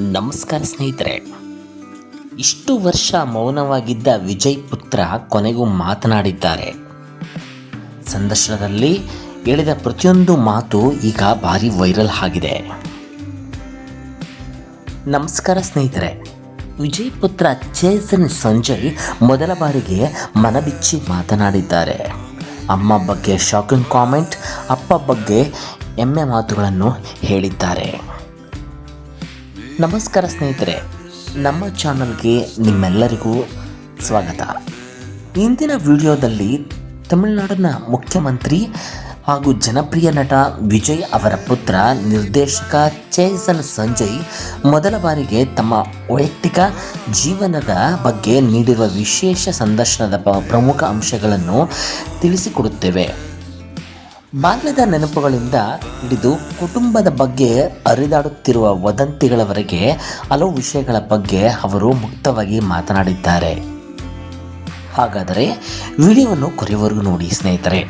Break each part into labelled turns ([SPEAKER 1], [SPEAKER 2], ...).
[SPEAKER 1] ನಮಸ್ಕಾರ ಸ್ನೇಹಿತರೆ. ಇಷ್ಟು ವರ್ಷ ಮೌನವಾಗಿದ್ದ ವಿಜಯ್ ಪುತ್ರ ಕೊನೆಗೂ ಮಾತನಾಡಿದ್ದಾರೆ. ಸಂದರ್ಶನದಲ್ಲಿ ಹೇಳಿದ ಪ್ರತಿಯೊಂದು ಮಾತು ಈಗ ಭಾರಿ ವೈರಲ್ ಆಗಿದೆ. ನಮಸ್ಕಾರ ಸ್ನೇಹಿತರೆ. ವಿಜಯ್ ಪುತ್ರ ಚೇತನ್ ಸಂಜಯ್ ಮೊದಲ ಬಾರಿಗೆ ಮನಬಿಚ್ಚಿ ಮಾತನಾಡಿದ್ದಾರೆ. ಅಮ್ಮ ಬಗ್ಗೆ ಶಾಕಿಂಗ್ ಕಾಮೆಂಟ್, ಅಪ್ಪ ಬಗ್ಗೆ ಹೆಮ್ಮೆ ಮಾತುಗಳನ್ನು ಹೇಳಿದ್ದಾರೆ. ನಮಸ್ಕಾರ ಸ್ನೇಹಿತರೆ, ನಮ್ಮ ಚಾನಲ್ಗೆ ನಿಮ್ಮೆಲ್ಲರಿಗೂ ಸ್ವಾಗತ. ಇಂದಿನ ವಿಡಿಯೋದಲ್ಲಿ ತಮಿಳುನಾಡಿನ ಮುಖ್ಯಮಂತ್ರಿ ಹಾಗೂ ಜನಪ್ರಿಯ ನಟ ವಿಜಯ್ ಅವರ ಪುತ್ರ ನಿರ್ದೇಶಕ ಚೇತನ್ ಸಂಜಯ್ ಮೊದಲ ಬಾರಿಗೆ ತಮ್ಮ ವೈಯಕ್ತಿಕ ಜೀವನದ ಬಗ್ಗೆ ನೀಡಿರುವ ವಿಶೇಷ ಸಂದರ್ಶನದ ಪ್ರಮುಖ ಅಂಶಗಳನ್ನು ತಿಳಿಸಿಕೊಡುತ್ತೇವೆ. ಬಾಲ್ಯದ ನೆನಪುಗಳಿಂದ ಹಿಡಿದು ಕುಟುಂಬದ ಬಗ್ಗೆ ಹರಿದಾಡುತ್ತಿರುವ ವದಂತಿಗಳವರೆಗೆ ಹಲವು ವಿಷಯಗಳ ಬಗ್ಗೆ ಅವರು ಮುಕ್ತವಾಗಿ ಮಾತನಾಡಿದ್ದಾರೆ. ಹಾಗಾದರೆ ವಿಡಿಯೋವನ್ನು ಕೊನೆಯವರೆಗೂ ನೋಡಿ ಸ್ನೇಹಿತರೆ.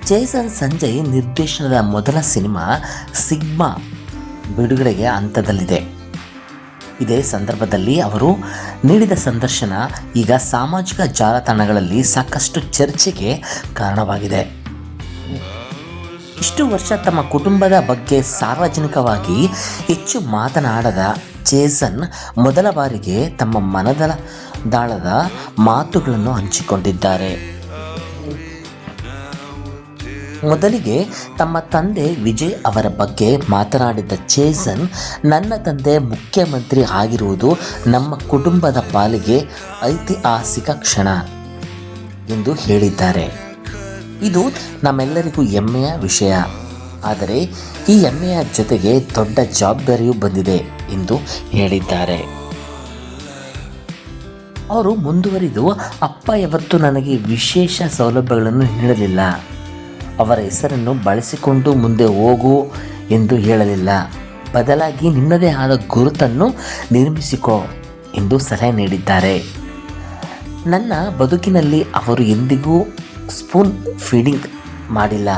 [SPEAKER 1] ಚೇತನ್ ಸಂಜಯ್ ನಿರ್ದೇಶನದ ಮೊದಲ ಸಿನಿಮಾ ಸಿಗ್ಮಾ ಬಿಡುಗಡೆಗೆ ಹಂತದಲ್ಲಿದೆ. ಇದೇ ಸಂದರ್ಭದಲ್ಲಿ ಅವರು ನೀಡಿದ ಸಂದರ್ಶನ ಈಗ ಸಾಮಾಜಿಕ ಜಾಲತಾಣಗಳಲ್ಲಿ ಸಾಕಷ್ಟು ಚರ್ಚೆಗೆ ಕಾರಣವಾಗಿದೆ. ಇಷ್ಟು ವರ್ಷ ತಮ್ಮ ಕುಟುಂಬದ ಬಗ್ಗೆ ಸಾರ್ವಜನಿಕವಾಗಿ ಹೆಚ್ಚು ಮಾತನಾಡದ ಚೇತನ್ ಮೊದಲ ಬಾರಿಗೆ ತಮ್ಮ ಮನದಾಳದ ಮಾತುಗಳನ್ನು ಹಂಚಿಕೊಂಡಿದ್ದಾರೆ. ಮೊದಲಿಗೆ ತಮ್ಮ ತಂದೆ ವಿಜಯ್ ಅವರ ಬಗ್ಗೆ ಮಾತನಾಡಿದ ಚೇತನ್, ನನ್ನ ತಂದೆ ಮುಖ್ಯಮಂತ್ರಿ ಆಗಿರುವುದು ನಮ್ಮ ಕುಟುಂಬದ ಪಾಲಿಗೆ ಐತಿಹಾಸಿಕ ಕ್ಷಣ ಎಂದು ಹೇಳಿದ್ದಾರೆ. ಇದು ನಮ್ಮೆಲ್ಲರಿಗೂ ಹೆಮ್ಮೆಯ ವಿಷಯ. ಆದರೆ ಈ ಹೆಮ್ಮೆಯ ಜೊತೆಗೆ ದೊಡ್ಡ ಜವಾಬ್ದಾರಿಯೂ ಬಂದಿದೆ ಎಂದು ಹೇಳಿದ್ದಾರೆ. ಅವರು ಮುಂದುವರಿದು, ಅಪ್ಪ ಯಾವತ್ತೂ ನನಗೆ ವಿಶೇಷ ಸೌಲಭ್ಯಗಳನ್ನು ನೀಡಲಿಲ್ಲ. ಅವರ ಹೆಸರನ್ನು ಬಳಸಿಕೊಂಡು ಮುಂದೆ ಹೋಗು ಎಂದು ಹೇಳಲಿಲ್ಲ. ಬದಲಾಗಿ ನಿನ್ನದೇ ಆದ ಗುರುತನ್ನು ನಿರ್ಮಿಸಿಕೊ ಎಂದು ಸಲಹೆ ನೀಡಿದ್ದಾರೆ. ನನ್ನ ಬದುಕಿನಲ್ಲಿ ಅವರು ಎಂದಿಗೂ ಸ್ಪೂನ್ ಫೀಡಿಂಗ್ ಮಾಡಿಲ್ಲ.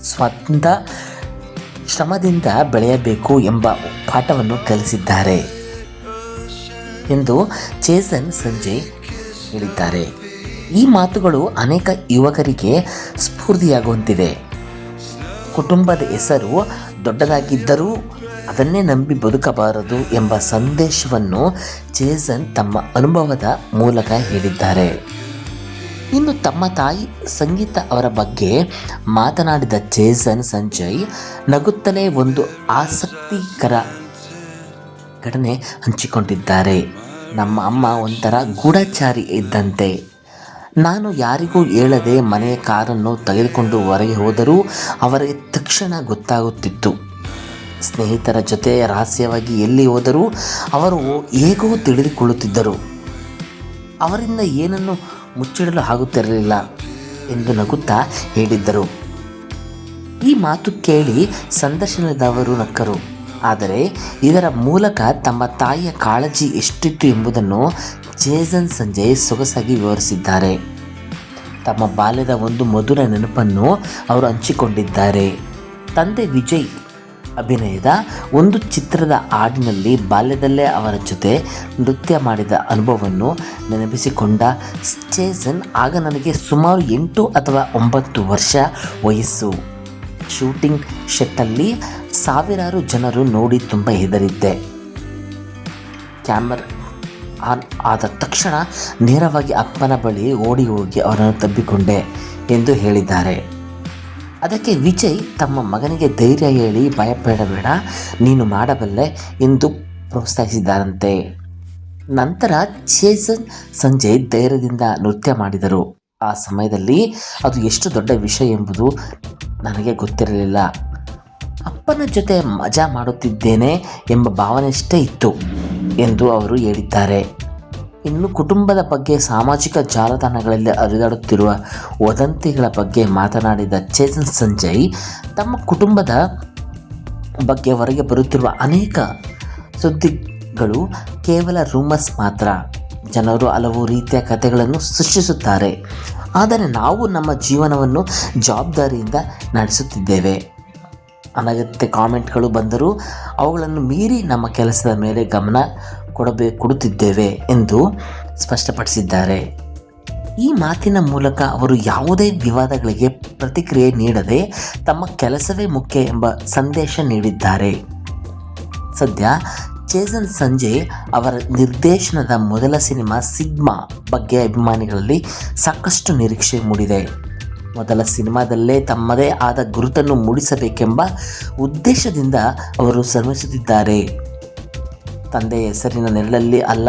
[SPEAKER 1] ಸ್ವಂತ ಶ್ರಮದಿಂದ ಬೆಳೆಯಬೇಕು ಎಂಬ ಪಾಠವನ್ನು ಕಲಿಸಿದ್ದಾರೆ ಎಂದು ಚೇತನ್ ಸಂಜಯ್ ಹೇಳಿದ್ದಾರೆ. ಈ ಮಾತುಗಳು ಅನೇಕ ಯುವಕರಿಗೆ ಸ್ಫೂರ್ತಿಯಾಗುವಂತಿದೆ. ಕುಟುಂಬದ ಹೆಸರು ದೊಡ್ಡದಾಗಿದ್ದರೂ ಅದನ್ನೇ ನಂಬಿ ಬದುಕಬಾರದು ಎಂಬ ಸಂದೇಶವನ್ನು ಚೇತನ್ ತಮ್ಮ ಅನುಭವದ ಮೂಲಕ ಹೇಳಿದ್ದಾರೆ. ಇನ್ನು ತಮ್ಮ ತಾಯಿ ಸಂಗೀತ ಅವರ ಬಗ್ಗೆ ಮಾತನಾಡಿದ ಚೇತನ್ ಸಂಜಯ್ ನಗುತ್ತಲೇ ಒಂದು ಆಸಕ್ತಿಕರ ಘಟನೆ ಹಂಚಿಕೊಂಡಿದ್ದಾರೆ. ನಮ್ಮ ಅಮ್ಮ ಒಂಥರ ಗೂಢಚಾರಿ ಇದ್ದಂತೆ. ನಾನು ಯಾರಿಗೂ ಹೇಳದೆ ಮನೆಯ ಕಾರನ್ನು ತೆಗೆದುಕೊಂಡು ಹೊರಗೆ ಹೋದರೂ ಅವರಿಗೆ ತಕ್ಷಣ ಗೊತ್ತಾಗುತ್ತಿತ್ತು. ಸ್ನೇಹಿತರ ಜೊತೆ ರಹಸ್ಯವಾಗಿ ಎಲ್ಲಿ ಹೋದರೂ ಅವರು ಹೇಗೋ ತಿಳಿದುಕೊಳ್ಳುತ್ತಿದ್ದರು. ಅವರಿಂದ ಏನನ್ನು ಮುಚ್ಚಿಡಲು ಆಗುತ್ತಿರಲಿಲ್ಲ ಎಂದು ನಗುತ್ತಾ ಹೇಳಿದ್ದರು. ಈ ಮಾತು ಕೇಳಿ ಸಂದರ್ಶನದವರು ನಕ್ಕರು. ಆದರೆ ಇದರ ಮೂಲಕ ತಮ್ಮ ತಾಯಿಯ ಕಾಳಜಿ ಎಷ್ಟಿತ್ತು ಎಂಬುದನ್ನು ಚೇತನ್ ಸಂಜಯ್ ಸೊಗಸಾಗಿ ವಿವರಿಸಿದ್ದಾರೆ. ತಮ್ಮ ಬಾಲ್ಯದ ಒಂದು ಮಧುರ ನೆನಪನ್ನು ಅವರು ಹಂಚಿಕೊಂಡಿದ್ದಾರೆ. ತಂದೆ ವಿಜಯ್ ಅಭಿನಯದ ಒಂದು ಚಿತ್ರದ ಹಾಡಿನಲ್ಲಿ ಬಾಲ್ಯದಲ್ಲೇ ಅವರ ಜೊತೆ ನೃತ್ಯ ಮಾಡಿದ ಅನುಭವವನ್ನು ನೆನಪಿಸಿಕೊಂಡ ಚೇತನ್, ಆಗ ನನಗೆ ಸುಮಾರು 8 ಅಥವಾ 9 ವರ್ಷ ವಯಸ್ಸು. ಶೂಟಿಂಗ್ ಸೆಟ್ಟಲ್ಲಿ ಸಾವಿರಾರು ಜನರು ನೋಡಿ ತುಂಬ ಹೆದರಿದ್ದೆ. ಕ್ಯಾಮರಾ ಆನ್ ಆದ ತಕ್ಷಣ ನೇರವಾಗಿ ಅಪ್ಪನ ಬಳಿ ಓಡಿ ಹೋಗಿ ಅವರನ್ನು ತಬ್ಬಿಕೊಂಡೆ ಎಂದು ಹೇಳಿದ್ದಾರೆ. ಅದಕ್ಕೆ ವಿಜಯ್ ತಮ್ಮ ಮಗನಿಗೆ ಧೈರ್ಯ ಹೇಳಿ ಭಯಪಡಬೇಡ, ನೀನು ಮಾಡಬಲ್ಲೆ ಎಂದು ಪ್ರೋತ್ಸಾಹಿಸಿದ್ದಾರಂತೆ. ನಂತರ ಚೇತನ್ ಸಂಜಯ್ ಧೈರ್ಯದಿಂದ ನೃತ್ಯ ಮಾಡಿದರು. ಆ ಸಮಯದಲ್ಲಿ ಅದು ಎಷ್ಟು ದೊಡ್ಡ ವಿಷಯ ಎಂಬುದು ನನಗೆ ಗೊತ್ತಿರಲಿಲ್ಲ. ಅಪ್ಪನ ಜೊತೆ ಮಜಾ ಮಾಡುತ್ತಿದ್ದೇನೆ ಎಂಬ ಭಾವನೆಯಷ್ಟೇ ಇತ್ತು ಎಂದು ಅವರು ಹೇಳಿದ್ದಾರೆ. ಇನ್ನು ಕುಟುಂಬದ ಬಗ್ಗೆ ಸಾಮಾಜಿಕ ಜಾಲತಾಣಗಳಲ್ಲಿ ಹರಿದಾಡುತ್ತಿರುವ ವದಂತಿಗಳ ಬಗ್ಗೆ ಮಾತನಾಡಿದ ಚೇತನ್ ಸಂಜಯ್, ತಮ್ಮ ಕುಟುಂಬದ ಬಗ್ಗೆ ಹೊರಗೆ ಬರುತ್ತಿರುವ ಅನೇಕ ಸುದ್ದಿಗಳು ಕೇವಲ ರೂಮರ್ಸ್ ಮಾತ್ರ. ಜನರು ಹಲವು ರೀತಿಯ ಕಥೆಗಳನ್ನು ಸೃಷ್ಟಿಸುತ್ತಾರೆ. ಆದರೆ ನಾವು ನಮ್ಮ ಜೀವನವನ್ನು ಜವಾಬ್ದಾರಿಯಿಂದ ನಡೆಸುತ್ತಿದ್ದೇವೆ. ಅನಗತ್ಯ ಕಾಮೆಂಟ್ಗಳು ಬಂದರೂ ಅವುಗಳನ್ನು ಮೀರಿ ನಮ್ಮ ಕೆಲಸದ ಮೇಲೆ ಗಮನ ಕೊಡುತ್ತಿದ್ದೇವೆ ಎಂದು ಸ್ಪಷ್ಟಪಡಿಸಿದ್ದಾರೆ. ಈ ಮಾತಿನ ಮೂಲಕ ಅವರು ಯಾವುದೇ ವಿವಾದಗಳಿಗೆ ಪ್ರತಿಕ್ರಿಯೆ ನೀಡದೆ ತಮ್ಮ ಕೆಲಸವೇ ಮುಖ್ಯ ಎಂಬ ಸಂದೇಶ ನೀಡಿದ್ದಾರೆ. ಸದ್ಯ ಚೇತನ್ ಸಂಜಯ್ ಅವರ ನಿರ್ದೇಶನದ ಮೊದಲ ಸಿನಿಮಾ ಸಿಗ್ಮಾ ಬಗ್ಗೆ ಅಭಿಮಾನಿಗಳಲ್ಲಿ ಸಾಕಷ್ಟು ನಿರೀಕ್ಷೆ ಮೂಡಿದೆ. ಮೊದಲ ಸಿನಿಮಾದಲ್ಲೇ ತಮ್ಮದೇ ಆದ ಗುರುತನ್ನು ಮೂಡಿಸಬೇಕೆಂಬ ಉದ್ದೇಶದಿಂದ ಅವರು ಶ್ರಮಿಸುತ್ತಿದ್ದಾರೆ. ತಂದೆಯ ಹೆಸರಿನ ನೆರಳಲ್ಲಿ ಅಲ್ಲ,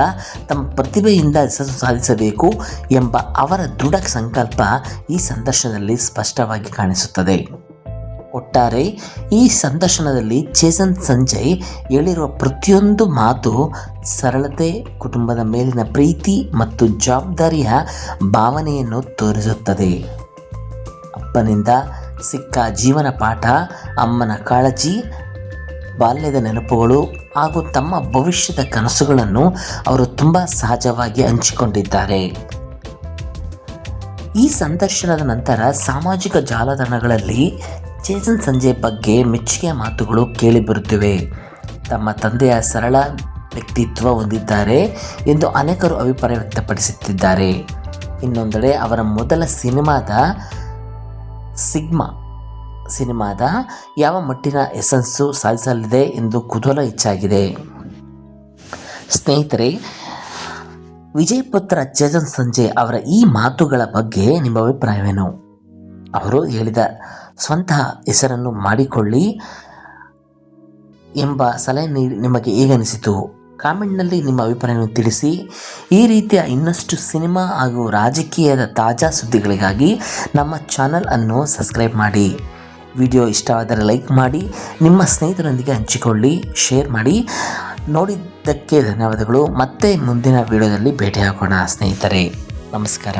[SPEAKER 1] ತಮ್ಮ ಪ್ರತಿಭೆಯಿಂದ ಯಶಸ್ಸು ಸಾಧಿಸಬೇಕು ಎಂಬ ಅವರ ದೃಢ ಸಂಕಲ್ಪ ಈ ಸಂದರ್ಶನದಲ್ಲಿ ಸ್ಪಷ್ಟವಾಗಿ ಕಾಣಿಸುತ್ತದೆ. ಒಟ್ಟಾರೆ ಈ ಸಂದರ್ಶನದಲ್ಲಿ ಚೇತನ್ ಸಂಜಯ್ ಹೇಳಿರುವ ಪ್ರತಿಯೊಂದು ಮಾತು ಸರಳತೆ, ಕುಟುಂಬದ ಮೇಲಿನ ಪ್ರೀತಿ ಮತ್ತು ಜವಾಬ್ದಾರಿಯ ಭಾವನೆಯನ್ನು ತೋರಿಸುತ್ತದೆ. ಅಪ್ಪನಿಂದ ಸಿಕ್ಕ ಜೀವನ ಪಾಠ, ಅಮ್ಮನ ಕಾಳಜಿ, ಬಾಲ್ಯದ ನೆನಪುಗಳು ಹಾಗೂ ತಮ್ಮ ಭವಿಷ್ಯದ ಕನಸುಗಳನ್ನು ಅವರು ತುಂಬ ಸಹಜವಾಗಿ ಹಂಚಿಕೊಂಡಿದ್ದಾರೆ. ಈ ಸಂದರ್ಶನದ ನಂತರ ಸಾಮಾಜಿಕ ಜಾಲತಾಣಗಳಲ್ಲಿ ಚೇತನ್ ಸಂಜಯ್ ಬಗ್ಗೆ ಮೆಚ್ಚುಗೆಯ ಮಾತುಗಳು ಕೇಳಿಬರುತ್ತಿವೆ. ತಮ್ಮ ತಂದೆಯ ಸರಳ ವ್ಯಕ್ತಿತ್ವ ಹೊಂದಿದ್ದಾರೆ ಎಂದು ಅನೇಕರು ಅಭಿಪ್ರಾಯ ವ್ಯಕ್ತಪಡಿಸುತ್ತಿದ್ದಾರೆ. ಇನ್ನೊಂದೆಡೆ ಅವರ ಮೊದಲ ಸಿನಿಮಾದ ಸಿನಿಮಾದ ಯಾವ ಮಟ್ಟಿನ ಯಶಸ್ಸು ಸಾಧಿಸಲಿದೆ ಎಂದು ಕುತೂಹಲ ಹೆಚ್ಚಾಗಿದೆ. ಸ್ನೇಹಿತರೆ, ವಿಜಯ್ ಪುತ್ರ ಚೇತನ್ ಸಂಜಯ್ ಅವರ ಈ ಮಾತುಗಳ ಬಗ್ಗೆ ನಿಮ್ಮ ಅಭಿಪ್ರಾಯವೇನು? ಅವರು ಹೇಳಿದ ಸ್ವಂತ ಹೆಸರನ್ನು ಮಾಡಿಕೊಳ್ಳಿ ಎಂಬ ಸಲಹೆ ನಿಮಗೆ ಹೇಗನಿಸಿತು? ಕಾಮೆಂಟ್ನಲ್ಲಿ ನಿಮ್ಮ ಅಭಿಪ್ರಾಯವನ್ನು ತಿಳಿಸಿ. ಈ ರೀತಿಯ ಇನ್ನಷ್ಟು ಸಿನಿಮಾ ಹಾಗೂ ರಾಜಕೀಯದ ತಾಜಾ ಸುದ್ದಿಗಳಿಗಾಗಿ ನಮ್ಮ ಚಾನಲ್ ಅನ್ನು ಸಬ್ಸ್ಕ್ರೈಬ್ ಮಾಡಿ. ವಿಡಿಯೋ ಇಷ್ಟವಾದರೆ ಲೈಕ್ ಮಾಡಿ, ನಿಮ್ಮ ಸ್ನೇಹಿತರೊಂದಿಗೆ ಹಂಚಿಕೊಳ್ಳಿ, ಶೇರ್ ಮಾಡಿ. ನೋಡಿದ್ದಕ್ಕೆ ಧನ್ಯವಾದಗಳು. ಮತ್ತೆ ಮುಂದಿನ ವಿಡಿಯೋದಲ್ಲಿ ಭೇಟಿಯಾಗೋಣ ಸ್ನೇಹಿತರೆ. ನಮಸ್ಕಾರ.